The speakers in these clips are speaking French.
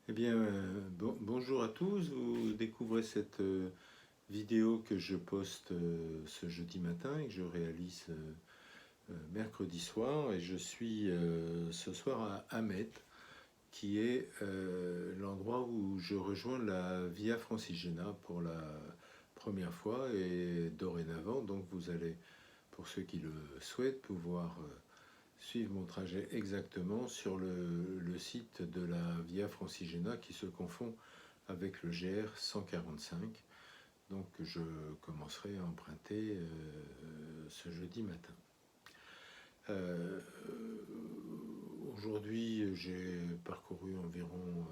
Eh bien, bonjour à tous. Vous découvrez cette vidéo que je poste ce jeudi matin et que je réalise mercredi soir. Et je suis ce soir à Hamet, qui est l'endroit où je rejoins la Via Francigena pour la première fois. Et dorénavant, donc vous allez, pour ceux qui le souhaitent, pouvoir suivre mon trajet exactement sur le site de la Via Francigena qui se confond avec le GR 145. Donc je commencerai à emprunter ce jeudi matin. Euh, Aujourd'hui, j'ai parcouru environ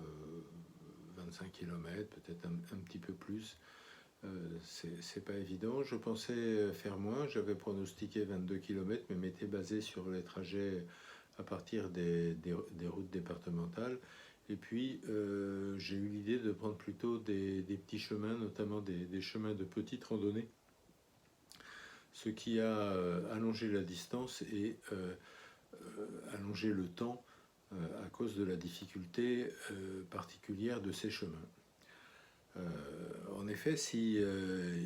25 km, peut-être un petit peu plus. C'est pas évident. Je pensais faire moins. J'avais pronostiqué 22 km, mais m'étais basé sur les trajets à partir des routes départementales. Et puis, j'ai eu l'idée de prendre plutôt des petits chemins, notamment des chemins de petite randonnée, ce qui a allongé la distance et allongé le temps à cause de la difficulté particulière de ces chemins. En effet, si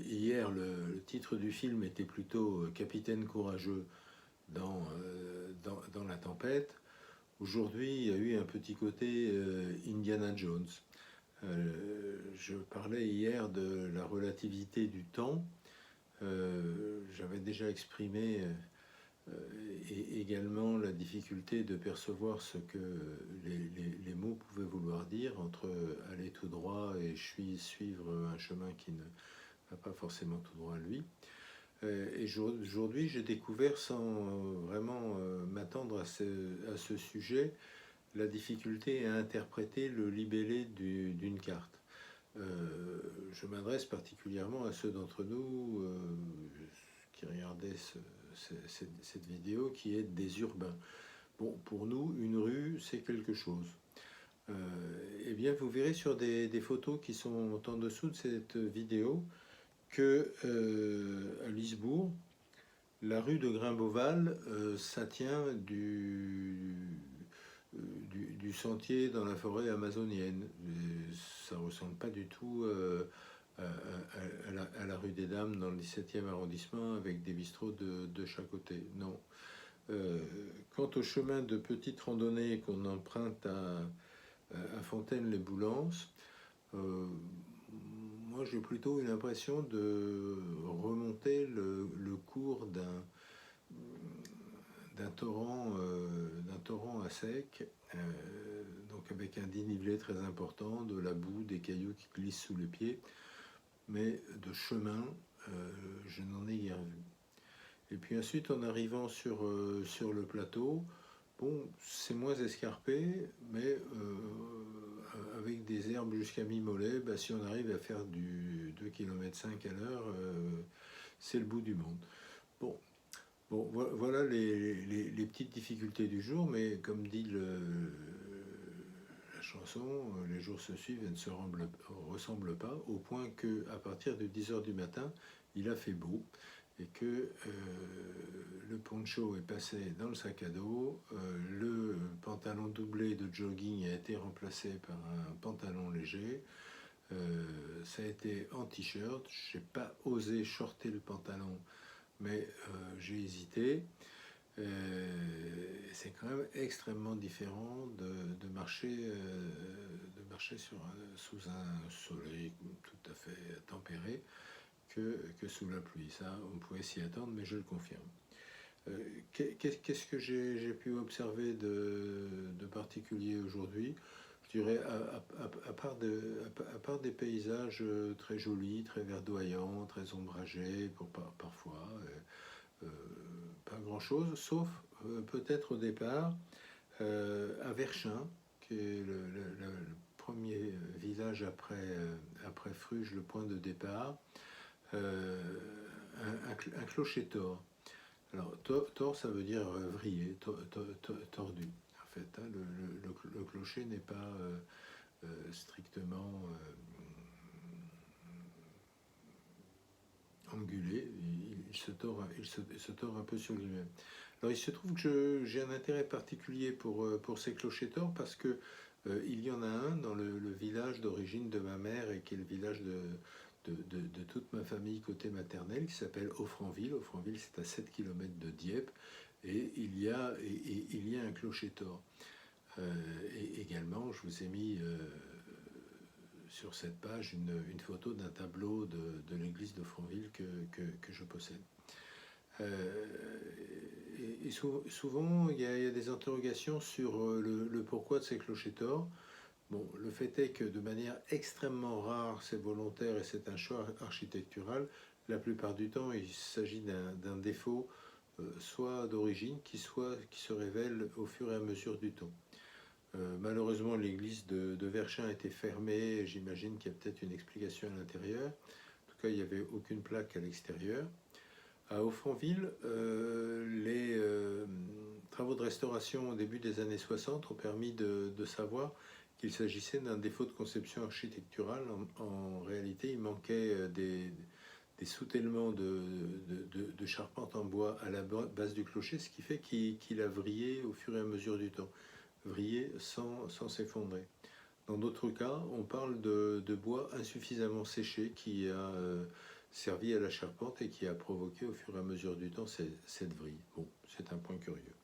hier le titre du film était plutôt Capitaine courageux dans la tempête, aujourd'hui il y a eu un petit côté Indiana Jones. Je parlais hier de la relativité du temps. J'avais déjà exprimé et également la difficulté de percevoir ce que les mots pouvaient vouloir dire entre aller tout droit et suivre un chemin qui ne va pas forcément tout droit à lui. Et aujourd'hui, j'ai découvert, sans vraiment m'attendre à ce sujet, la difficulté à interpréter le libellé d'une carte. Je m'adresse particulièrement à ceux d'entre nous qui regardaient cette vidéo, qui est des urbains. Bon, pour nous, une rue, c'est quelque chose. Eh bien, vous verrez sur des photos qui sont en dessous de cette vidéo que à Lisbourg, la rue de Grimboval, ça tient du sentier dans la forêt amazonienne. Et ça ne ressemble pas du tout à la rue des Dames dans le 17e arrondissement avec des bistrots de chaque côté. Non. Euh, Quant au chemin de petite randonnée qu'on emprunte à Fontaine-les-Boulances, moi j'ai plutôt eu l'impression de remonter le cours d'un torrent à sec, donc avec un dénivelé très important, de la boue, des cailloux qui glissent sous les pieds, mais de chemin, je n'en ai guère vu. Et puis ensuite, en arrivant sur le plateau, bon, c'est moins escarpé, mais avec des herbes jusqu'à mi-mollet, bah, si on arrive à faire du 2,5 km à l'heure, c'est le bout du monde. Bon, voilà les petites difficultés du jour, mais comme dit la chanson, les jours se suivent et ne se ressemblent pas, au point qu'à partir de 10 h du matin, il a fait beau et que le poncho est passé dans le sac à dos, le pantalon doublé de jogging a été remplacé par un pantalon léger, ça a été en t-shirt, j'ai pas osé shorter le pantalon, mais j'ai hésité. C'est quand même extrêmement différent de marcher sous un soleil tout à fait tempéré que sous la pluie. Ça, on pouvait s'y attendre, mais je le confirme. Qu'est-ce que j'ai pu observer de particulier aujourd'hui? Je dirais, à part des paysages très jolis, très verdoyants, très ombragés, parfois, euh, pas grand-chose, sauf peut-être au départ, à Verchin, qui est le premier village après Fruges, le point de départ, euh, un clocher tors. Alors, tors, ça veut dire vrillé, tordu. En fait, hein, le clocher n'est pas strictement angulé, il se tord un peu sur lui-même. Alors il se trouve que j'ai un intérêt particulier pour ces clochers torts parce que Il y en a un dans le village d'origine de ma mère et qui est le village de toute ma famille côté maternel, qui s'appelle Offranville. Offranville, c'est à 7 km de Dieppe, et il y a un clocher-tor. Et également, je vous ai mis sur cette page une photo d'un tableau de l'église de Franville que je possède. Et souvent, il y a des interrogations sur le pourquoi de ces clochers-tors. Bon, le fait est que de manière extrêmement rare, c'est volontaire et c'est un choix architectural. La plupart du temps, il s'agit d'un défaut, soit d'origine, qui se révèle au fur et à mesure du temps. Malheureusement, l'église de Verchin a été fermée. J'imagine qu'il y a peut-être une explication à l'intérieur. En tout cas, il n'y avait aucune plaque à l'extérieur. À Offranville, les travaux de restauration au début des années 60 ont permis de savoir qu'il s'agissait d'un défaut de conception architecturale. En réalité, il manquait des soutèlements de charpente en bois à la base du clocher, ce qui fait qu'il a vrillé au fur et à mesure du temps, vrillé sans s'effondrer. Dans d'autres cas, on parle de bois insuffisamment séché qui a servi à la charpente et qui a provoqué au fur et à mesure du temps cette vrille. Bon, c'est un point curieux.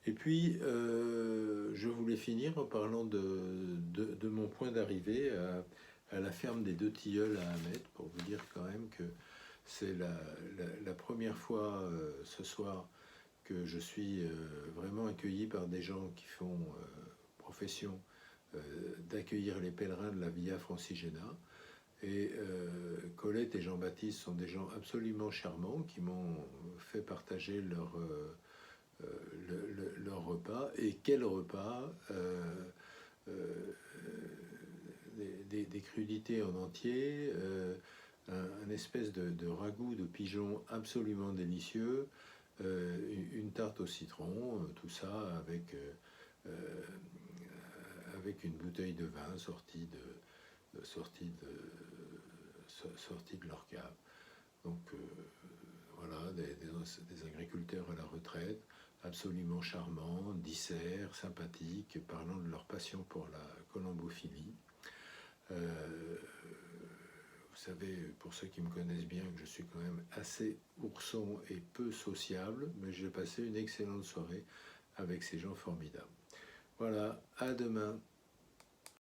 Et puis, je voulais finir en parlant de mon point d'arrivée à la ferme des Deux Tilleuls à Hamet, pour vous dire quand même que c'est la première fois ce soir que je suis vraiment accueilli par des gens qui font profession d'accueillir les pèlerins de la Via Francigena. Et Colette et Jean-Baptiste sont des gens absolument charmants qui m'ont fait partager leur repas. Et quel repas, des crudités en entier, un espèce de ragoût de pigeon absolument délicieux, une tarte au citron, tout ça avec une bouteille de vin sortie de leur cave. Donc voilà, des agriculteurs à la retraite, absolument charmants, dissert, sympathiques, parlant de leur passion pour la colombophilie. Vous savez, pour ceux qui me connaissent bien, que je suis quand même assez ourson et peu sociable, mais j'ai passé une excellente soirée avec ces gens formidables. Voilà, à demain.